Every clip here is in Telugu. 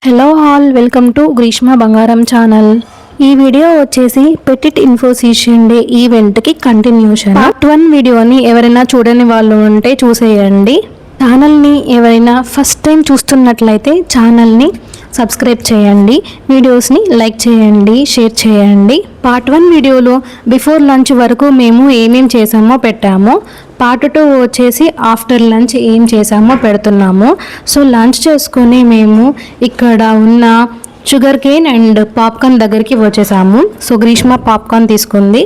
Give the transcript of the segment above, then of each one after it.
Hello all, welcome to Greeshma బంగారం ఛానల్. ఈ వీడియో వచ్చేసి పెటిట్ ఇన్ఫోసిషన్ డే ఈవెంట్కి కంటిన్యూషన్. పార్ట్ 1 వీడియోని ఎవరైనా చూడని వాళ్ళు ఉంటే చూసేయండి. ఛానల్ని ఎవరైనా ఫస్ట్ టైం చూస్తున్నట్లయితే ఛానల్ని సబ్స్క్రైబ్ చేయండి, వీడియోస్ని లైక్ చేయండి, షేర్ చేయండి. పార్ట్ 1 వీడియోలో బిఫోర్ లంచ్ వరకు మేము ఏమేం చేసామో పెట్టాము. పార్ట్ 2 వచ్చేసి ఆఫ్టర్ లంచ్ ఏం చేసామో పెడుతున్నాము. సో లంచ్ చేసుకొని మేము ఇక్కడ ఉన్న షుగర్ కేన్ అండ్ పాప్కార్న్ దగ్గరికి వచ్చేసాము. సో గ్రీష్మ పాప్కార్న్ తీసుకుంది.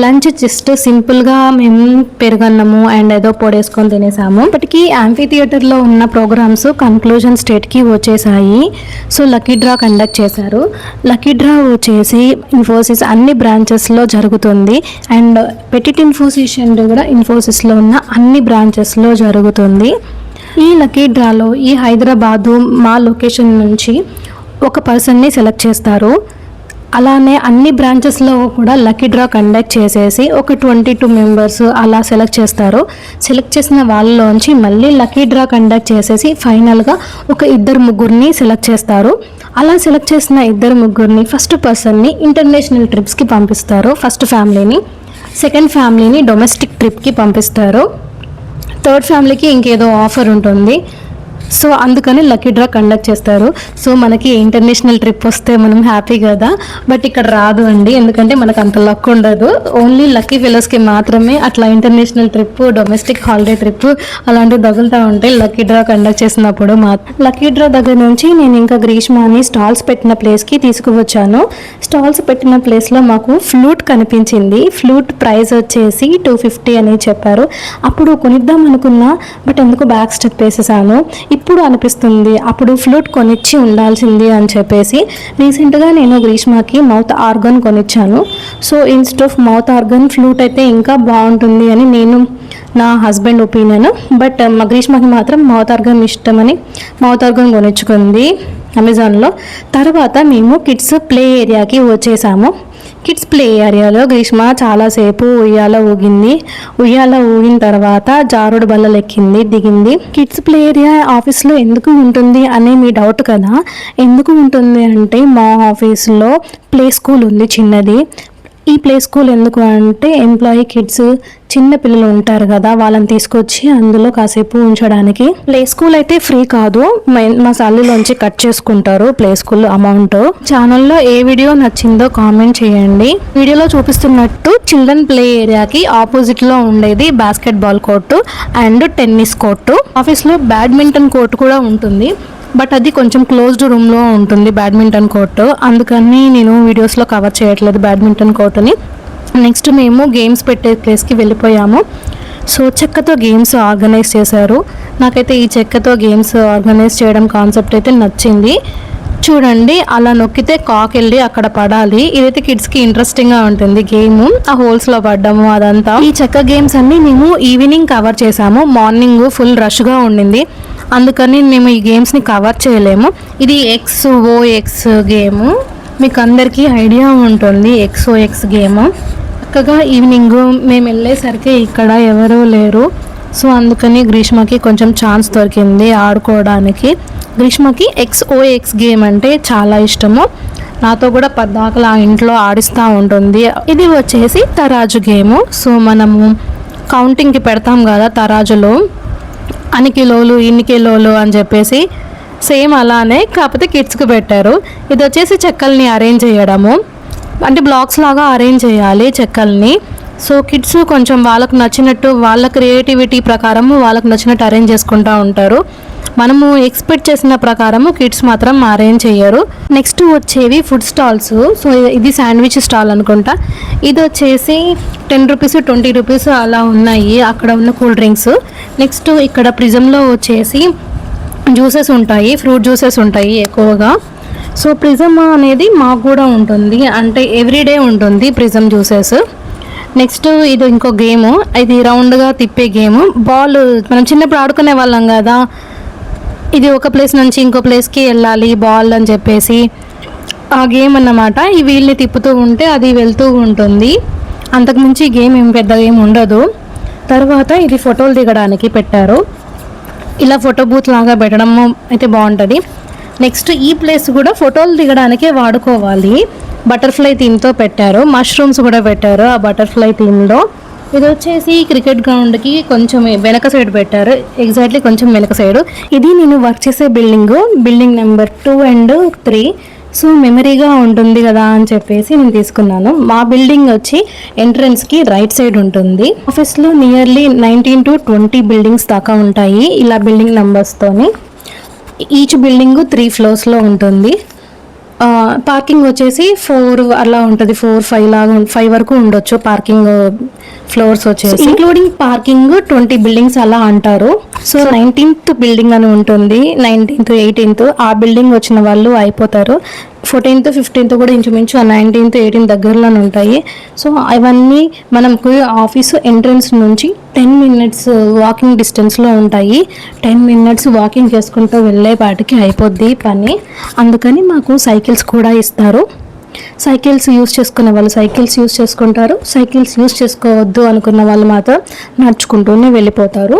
లంచ్ జస్ట్ సింపుల్గా మేము పెరుగన్నము అండ్ ఏదో పొడేసుకొని తినేసాము. ఇప్పటికీ యాంఫీ థియేటర్లో ఉన్న ప్రోగ్రామ్స్ కన్క్లూజన్ స్టేట్కి వచ్చేసాయి. సో లక్కీ డ్రా కండక్ట్ చేశారు. లక్కీ డ్రా వచ్చేసి ఇన్ఫోసిస్ అన్ని బ్రాంచెస్లో జరుగుతుంది అండ్ పెటిట్ ఇన్ఫోసిషన్ కూడా ఇన్ఫోసిస్లో ఉన్న అన్ని బ్రాంచెస్లో జరుగుతుంది. ఈ లక్కీ డ్రాలో ఈ హైదరాబాదు మా లొకేషన్ నుంచి ఒక పర్సన్ని సెలెక్ట్ చేస్తారు. అలానే అన్ని బ్రాంచెస్లో కూడా లక్కీ డ్రా కండక్ట్ చేసేసి ఒక 22 మెంబర్స్ అలా సెలెక్ట్ చేస్తారు. సెలెక్ట్ చేసిన వాళ్ళలోంచి మళ్ళీ లక్కీ డ్రా కండక్ట్ చేసేసి ఫైనల్గా ఒక 2-3 సెలెక్ట్ చేస్తారు. అలా సెలెక్ట్ చేసిన 2-3 ఫస్ట్ పర్సన్ని ఇంటర్నేషనల్ ట్రిప్స్కి పంపిస్తారు. ఫస్ట్ ఫ్యామిలీని, సెకండ్ ఫ్యామిలీని డొమెస్టిక్ ట్రిప్కి పంపిస్తారు. థర్డ్ ఫ్యామిలీకి ఇంకేదో ఆఫర్ ఉంటుంది. సో అందుకని లక్కీ డ్రా కండక్ట్ చేస్తారు. సో మనకి ఇంటర్నేషనల్ ట్రిప్ వస్తే మనం హ్యాపీ కదా, బట్ ఇక్కడ రాదు అండి, ఎందుకంటే మనకు అంత లక్ ఉండదు. ఓన్లీ లక్కీ ఫెలోస్కి మాత్రమే అట్లా international trip, domestic holiday trip అలాంటివి తగులుతూ ఉంటాయి లక్కీ డ్రా కండక్ట్ చేసినప్పుడు. లక్కీ డ్రా దగ్గర నుంచి నేను ఇంకా గ్రీష్మాని స్టాల్స్ పెట్టిన ప్లేస్కి తీసుకువచ్చాను. స్టాల్స్ పెట్టిన ప్లేస్లో మాకు ఫ్లూట్ కనిపించింది. ఫ్లూట్ ప్రైస్ వచ్చేసి 250 అని చెప్పారు. అప్పుడు కొనిద్దాం అనుకున్నా, బట్ ఎందుకు బ్యాక్ స్టెప్ వేసేసాను. ఇప్పుడు అనిపిస్తుంది అప్పుడు ఫ్లూట్ కొనిచ్చి ఉండాల్సింది అని చెప్పేసి. రీసెంట్గా నేను గ్రీష్మకి మౌత్ ఆర్గన్ కొనిచ్చాను. So instead of mouth organ flute అయితే ఇంకా బాగుంటుంది అని నేను నా హస్బెండ్ ఒపీనియన్. బట్ మా గ్రీష్మకి మాత్రం మౌత్ ఆర్గన్ ఇష్టమని మౌత్ ఆర్గన్ కొనిచ్చుకుంది అమెజాన్లో. తర్వాత మేము కిడ్స్ ప్లే ఏరియాకి వచ్చేసాము. కిడ్స్ ప్లే ఏరియాలో గ్రీష్మ చాలాసేపు ఉయ్యాల ఊగింది. ఉయ్యాల ఊగిన తర్వాత జారుడు బల్లలు ఎక్కింది, దిగింది. కిడ్స్ ప్లే ఏరియా ఆఫీస్లో ఎందుకు ఉంటుంది అని మీ డౌట్ కదా. ఎందుకు ఉంటుంది అంటే మా ఆఫీస్లో ప్లే స్కూల్ ఉంది చిన్నది. ఈ ప్లే స్కూల్ ఎందుకు అంటే ఎంప్లాయీ కిడ్స్, చిన్న పిల్లలు ఉంటారు కదా, వాళ్ళని తీసుకొచ్చి అందులో కాసేపు ఉంచడానికి. ప్లే స్కూల్ అయితే ఫ్రీ కాదు, మా సాలరీలోంచి కట్ చేసుకుంటారు ప్లే స్కూల్ అమౌంట్. ఛానల్లో ఏ వీడియో నచ్చిందో కామెంట్ చేయండి. వీడియోలో చూపిస్తున్నట్టు చిల్డ్రన్ ప్లే ఏరియాకి ఆపోజిట్ లో ఉండేది basket ball court and tennis court. ఆఫీస్లో బ్యాడ్మింటన్ కోర్టు కూడా ఉంటుంది, బట్ అది కొంచెం క్లోజ్డ్ రూమ్లో ఉంటుంది బ్యాడ్మింటన్ కోర్టు. అందుకని నేను వీడియోస్లో కవర్ చేయట్లేదు బ్యాడ్మింటన్ కోర్టుని. నెక్స్ట్ మేము గేమ్స్ పెట్టే ప్లేస్కి వెళ్ళిపోయాము. సో చెక్కతో గేమ్స్ ఆర్గనైజ్ చేశారు. నాకైతే ఈ చెక్కతో గేమ్స్ ఆర్గనైజ్ చేయడం కాన్సెప్ట్ అయితే నచ్చింది. చూడండి, అలా నొక్కితే కాక్ వెళ్ళి అక్కడ పడాలి. ఇదైతే కిడ్స్కి ఇంట్రెస్టింగ్గా ఉంటుంది గేమ్, ఆ హోల్స్లో పడ్డము అదంతా. ఈ చెక్క గేమ్స్ అన్నీ మేము ఈవినింగ్ కవర్ చేసాము. మార్నింగ్ ఫుల్ రష్గా ఉండింది, అందుకని మేము ఈ గేమ్స్ని కవర్ చేయలేము. ఇది XOX గేము, మీకు అందరికీ ఐడియా ఉంటుంది XOX గేమ్. చక్కగా ఈవినింగ్ మేము వెళ్ళేసరికి ఇక్కడ ఎవరూ లేరు. సో అందుకని గ్రీష్మకి కొంచెం ఛాన్స్ దొరికింది ఆడుకోవడానికి. గ్రీష్మకి XOX గేమ్ అంటే చాలా ఇష్టము. నాతో కూడా పద్దాకలా ఇంట్లో ఆడిస్తూ ఉంటుంది. ఇది వచ్చేసి తరాజు గేము. సో మనము కౌంటింగ్కి పెడతాం కదా తరాజులో, అన్ని కిలోలు ఇన్ని కిలోలు అని చెప్పేసి, సేమ్ అలానే కాకపోతే కిడ్స్కి పెట్టారు. ఇది వచ్చేసి చెక్కల్ని అరేంజ్ చేయడము, అంటే బ్లాక్స్ లాగా అరేంజ్ చేయాలి చెక్కల్ని. సో కిడ్స్ కొంచెం వాళ్ళకు నచ్చినట్టు, వాళ్ళ క్రియేటివిటీ ప్రకారము వాళ్ళకు నచ్చినట్టు అరేంజ్ చేసుకుంటూ ఉంటారు. మనము ఎక్స్పెక్ట్ చేసిన ప్రకారము కిడ్స్ మాత్రం అరేంజ్ చేయరు. నెక్స్ట్ వచ్చేవి ఫుడ్ స్టాల్స్. సో ఇది శాండ్విచ్ స్టాల్ అనుకుంటా. ఇది వచ్చేసి 10 రూపీస్ 20 రూపీస్ అలా ఉన్నాయి అక్కడ ఉన్న కూల్ డ్రింక్స్. నెక్స్ట్ ఇక్కడ ప్రిజంలో వచ్చేసి జ్యూసెస్ ఉంటాయి, ఫ్రూట్ జ్యూసెస్ ఉంటాయి ఎక్కువగా. సో ప్రిజం అనేది మాకు కూడా ఉంటుంది, అంటే ఎవ్రీడే ఉంటుంది ప్రిజం జ్యూసెస్. నెక్స్ట్ ఇది ఇంకో గేము, ఇది రౌండ్గా తిప్పే గేము. బాల్ మనం చిన్నప్పుడు ఆడుకునే వాళ్ళం కదా, ఇది ఒక ప్లేస్ నుంచి ఇంకో ప్లేస్కి వెళ్ళాలి బాల్ అని చెప్పేసి ఆ గేమ్ అన్నమాట. ఈ వీల్ని తిప్పుతూ ఉంటే అది వెళ్తూ ఉంటుంది. అంతకుమించి గేమ్ ఏం పెద్ద గేమ్ ఉండదు. తర్వాత ఇది ఫోటోలు దిగడానికి పెట్టారు. ఇలా ఫోటో బూత్ లాగా పెట్టడం అయితే బాగుంటుంది. నెక్స్ట్ ఈ ప్లేస్ కూడా ఫోటోలు దిగడానికే వాడుకోవాలి. బటర్ఫ్లై థీమ్తో పెట్టారు, మష్రూమ్స్ కూడా పెట్టారు ఆ బటర్ఫ్లై థీమ్లో. ఇది వచ్చేసి క్రికెట్ గ్రౌండ్కి కొంచెం వెనక సైడ్ పెట్టారు, ఎగ్జాక్ట్లీ కొంచెం వెనక సైడ్. ఇది నేను వర్క్ చేసే బిల్డింగ్ నెంబర్ 2 and 3. సో మెమరీగా ఉంటుంది కదా అని చెప్పేసి నేను తీసుకున్నాను. మా బిల్డింగ్ వచ్చి ఎంట్రన్స్కి రైట్ సైడ్ ఉంటుంది. ఆఫీస్లో నియర్లీ 19 to 20 బిల్డింగ్స్ దాకా ఉంటాయి ఇలా బిల్డింగ్ నెంబర్స్తోని. ఈచ్ బిల్డింగ్ 3 floors ఉంటుంది. పార్కింగ్ వచ్చేసి 4 అలా ఉంటుంది, 4-5 వరకు ఉండొచ్చు పార్కింగ్ ఫ్లోర్స్ వచ్చేసి, ఇంక్లూడింగ్ పార్కింగ్ 20 బిల్డింగ్స్ అలా అంటారు. సో 19th బిల్డింగ్ అని ఉంటుంది, 19th 18th ఆ బిల్డింగ్ వచ్చిన వాళ్ళు అయిపోతారు. 14th 15th కూడా ఇంచుమించు ఆ 19th 18th దగ్గరలోనే ఉంటాయి. సో అవన్నీ మనకు ఆఫీసు ఎంట్రన్స్ నుంచి 10 minutes వాకింగ్ డిస్టెన్స్లో ఉంటాయి. 10 minutes వాకింగ్ చేసుకుంటూ వెళ్ళేపాటికి అయిపోద్ది పని. అందుకని మాకు సైకిల్స్ కూడా ఇస్తారు. సైకిల్స్ యూస్ చేసుకునే వాళ్ళు సైకిల్స్ యూస్ చేసుకుంటారు, సైకిల్స్ యూస్ చేసుకోవద్దు అనుకున్న వాళ్ళు మాత్రం నడుచుకుంటూనే వెళ్ళిపోతారు.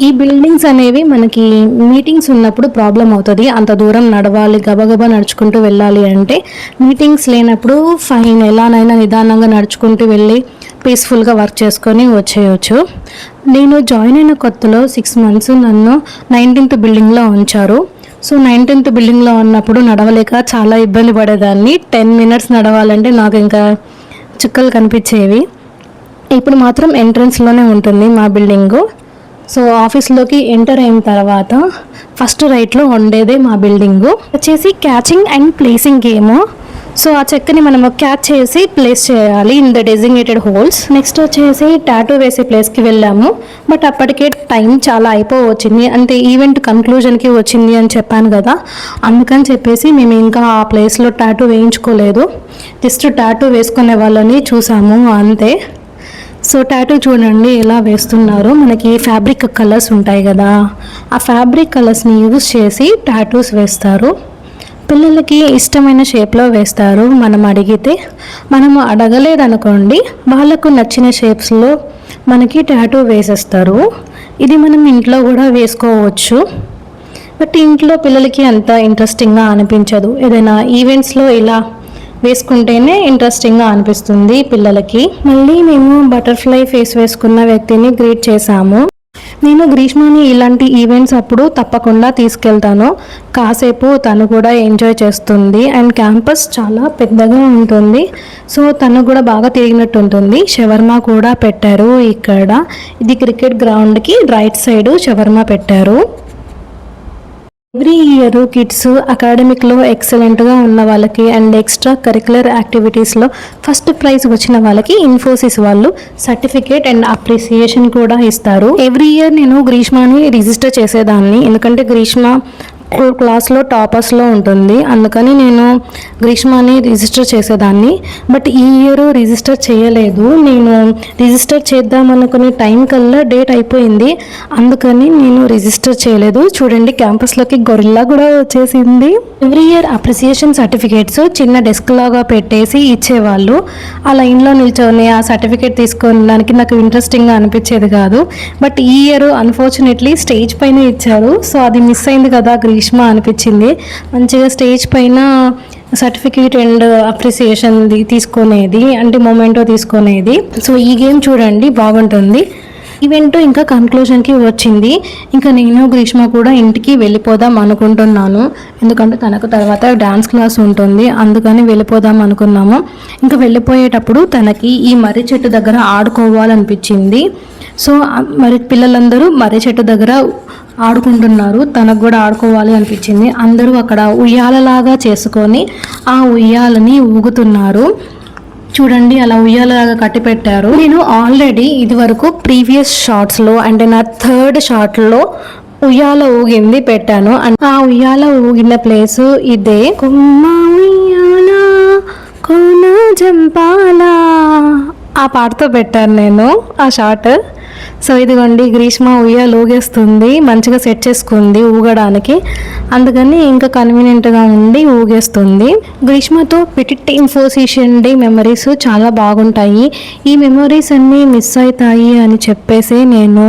ఈ బిల్డింగ్స్ అనేవి మనకి మీటింగ్స్ ఉన్నప్పుడు ప్రాబ్లం అవుతుంది. అంత దూరం నడవాలి, గబగబా నడుచుకుంటూ వెళ్ళాలి అంటే. మీటింగ్స్ లేనప్పుడు ఫైన్, ఎలానైనా నిదానంగా నడుచుకుంటూ వెళ్ళి పీస్ఫుల్గా వర్క్ చేసుకొని వచ్చేయచ్చు. నేను జాయిన్ అయిన కొత్తలో 6 months నన్ను 19th బిల్డింగ్లో ఉంచారు. సో 19th బిల్డింగ్లో ఉన్నప్పుడు నడవలేక చాలా ఇబ్బంది పడేదాన్ని. 10 minutes నడవాలంటే నాకు ఇంకా చుక్కలు కనిపించేవి. ఇప్పుడు మాత్రం ఎంట్రన్స్లోనే ఉంటుంది మా బిల్డింగు. సో ఆఫీస్లోకి ఎంటర్ అయిన తర్వాత ఫస్ట్ రైట్లో ఉండేదే మా బిల్డింగు. వచ్చేసి catching and placing game. So ఆ చెక్కని మనము క్యాచ్ చేసి ప్లేస్ చేయాలి in the designated holes. Next వచ్చేసి టాటూ వేసే ప్లేస్కి వెళ్ళాము. బట్ అప్పటికే టైం చాలా అయిపోవచ్చింది, అంటే ఈవెంట్ కన్క్లూజన్కి వచ్చింది అని చెప్పాను కదా, అందుకని చెప్పేసి మేము ఇంకా ఆ ప్లేస్లో టాటూ వేయించుకోలేదు. జస్ట్ టాటూ వేసుకునే వాళ్ళని చూసాము అంతే. సో టాటూ చూడండి ఎలా వేస్తున్నారు. మనకి ఫ్యాబ్రిక్ కలర్స్ ఉంటాయి కదా, ఆ ఫ్యాబ్రిక్ కలర్స్ని యూజ్ చేసి టాటూస్ వేస్తారు. పిల్లలకి ఇష్టమైన షేప్లో వేస్తారు. మనం అడిగితే, మనము అడగలేదనుకోండి వాళ్ళకు నచ్చిన షేప్స్లో మనకి టాటూ వేసేస్తారు. ఇది మనం ఇంట్లో కూడా వేసుకోవచ్చు. బట్ ఇంట్లో పిల్లలకి అంత ఇంట్రెస్టింగ్గా అనిపించదు. ఏదైనా ఈవెంట్స్లో ఇలా వేసుకుంటేనే ఇంట్రెస్టింగ్గా అనిపిస్తుంది పిల్లలకి. మళ్ళీ మేము బటర్ఫ్లై ఫేస్ వేసుకున్న వ్యక్తిని గ్రీట్ చేశాము. నేను గ్రీష్మని ఇలాంటి ఈవెంట్స్ అప్పుడు తప్పకుండా తీసుకెళ్తాను. కాసేపు తను కూడా ఎంజాయ్ చేస్తుంది. అండ్ క్యాంపస్ చాలా పెద్దగా ఉంటుంది, సో తను కూడా బాగా తిరిగినట్టు ఉంటుంది. షవర్మా కూడా పెట్టారు ఇక్కడ. ఇది క్రికెట్ గ్రౌండ్కి రైట్ సైడ్ షవర్మా పెట్టారు. ఎవ్రీ ఇయర్ కిడ్స్ అకాడమిక్లో ఎక్సలెంట్గా ఉన్న వాళ్ళకి అండ్ ఎక్స్ట్రా కరికులర్ యాక్టివిటీస్లో ఫస్ట్ ప్రైజ్ వచ్చిన వాళ్ళకి ఇన్ఫోసిస్ వాళ్ళు సర్టిఫికేట్ అండ్ అప్రిసియేషన్ కూడా ఇస్తారు. ఎవ్రీ ఇయర్ నేను గ్రీష్మాని రిజిస్టర్ చేసేదాన్ని, ఎందుకంటే గ్రీష్మ క్లాస్లో టాపర్స్లో ఉంటుంది, అందుకని నేను గ్రీష్మాని రిజిస్టర్ చేసేదాన్ని. బట్ ఈ ఇయర్ రిజిస్టర్ చేయలేదు. నేను రిజిస్టర్ చేద్దామనుకునే టైం కల్లా డేట్ అయిపోయింది, అందుకని నేను రిజిస్టర్ చేయలేదు. చూడండి క్యాంపస్లోకి గొరిల్లా కూడా వచ్చేసింది. ఎవ్రీ ఇయర్ అప్రిసియేషన్ సర్టిఫికేట్స్ చిన్న డెస్క్ లాగా పెట్టేసి ఇచ్చేవాళ్ళు. ఆ లైన్లో నిల్చొని ఆ సర్టిఫికేట్ తీసుకోవడానికి నాకు ఇంట్రెస్టింగ్గా అనిపించేది కాదు. బట్ ఈ ఇయర్ అన్ఫార్చునేట్లీ స్టేజ్ పైన ఇచ్చారు, సో అది మిస్ అయింది కదా గ్రీష్మ అనిపించింది. మంచిగా స్టేజ్ పైన సర్టిఫికేట్ అండ్ అప్రిసియేషన్ తీసుకునేది, అంటే మొమెంటో తీసుకునేది. సో ఈ గేమ్ చూడండి బాగుంటుంది. ఈవెంట్ ఇంకా కన్క్లూజన్కి వచ్చింది. ఇంకా నేను గ్రీష్మ కూడా ఇంటికి వెళ్ళిపోదాం అనుకుంటున్నాను, ఎందుకంటే తనకు తర్వాత డాన్స్ క్లాస్ ఉంటుంది, అందుకని వెళ్ళిపోదాం అనుకున్నాము. ఇంకా వెళ్ళిపోయేటప్పుడు తనకి ఈ మర్రి చెట్టు దగ్గర ఆడుకోవాలనిపించింది. సో మరి పిల్లలందరూ మర్రి చెట్టు దగ్గర ఆడుకుంటున్నారు, తనకు కూడా ఆడుకోవాలి అనిపించింది. అందరూ అక్కడ ఉయ్యాలలాగా చేసుకొని ఆ ఉయ్యాలని ఊగుతున్నారు. చూడండి అలా ఉయ్యాలలాగా కట్టి పెట్టారు. నేను ఆల్రెడీ ఇది వరకు ప్రీవియస్ షార్ట్స్లో అంటే నా 3rd షార్ట్లో ఉయ్యాల ఊగింది పెట్టాను. ఆ ఉయ్యాల ఊగిన ప్లేసు ఇదే. కొమ్మ ఉయ్యాల కోన జంపాల ఆ పాటతో పెట్టాను నేను ఆ షార్ట్. సో ఇదిగోండి గ్రీష్మ ఉయ్యాల ఊగేస్తుంది, మంచిగా సెట్ చేసుకుంది ఊగడానికి, అందుకని ఇంకా కన్వీనియంట్గా ఉండి ఊగేస్తుంది. గ్రీష్మతో పెటిట్ ఇన్ఫోసిషన్ డే మెమరీస్ చాలా బాగుంటాయి. ఈ మెమరీస్ అన్నీ మిస్ అవుతాయి అని చెప్పేసి నేను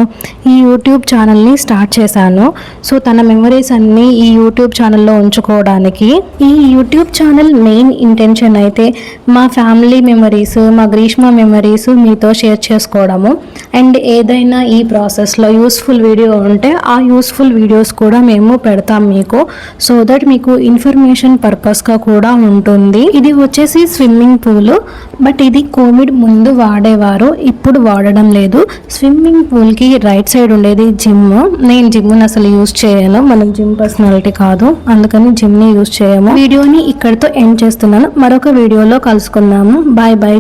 ఈ యూట్యూబ్ ఛానల్ని స్టార్ట్ చేశాను. సో తన మెమరీస్ అన్నీ ఈ యూట్యూబ్ ఛానల్లో ఉంచుకోవడానికి. ఈ యూట్యూబ్ ఛానల్ మెయిన్ ఇంటెన్షన్ అయితే మా ఫ్యామిలీ మెమరీస్, మా గ్రీష్మ మెమరీస్ మీతో షేర్ చేసుకోవడము. అండ్ ఏదైనా ఈ ప్రాసెస్లో యూస్ఫుల్ వీడియో ఉంటే ఆ యూస్ఫుల్ వీడియోస్ కూడా మేము పెడతాం మీకు, సో దట్ మీకు ఇన్ఫర్మేషన్ పర్పస్గా కూడా ఉంటుంది. ఇది వచ్చేసి స్విమ్మింగ్ పూల్, బట్ ఇది కోవిడ్ ముందు వాడేవారు, ఇప్పుడు వాడడం లేదు. స్విమ్మింగ్ పూల్కి రైట్ సైడ్ ఉండేది జిమ్. నేను జిమ్ని అసలు యూజ్ చేయను, మనకు జిమ్ పర్సనాలిటీ కాదు, అందుకని జిమ్ని యూజ్ చేయము. వీడియోని ఇక్కడితో ఎండ్ చేస్తున్నాను, మరొక వీడియోలో కలుసుకుందాము. Bye bye.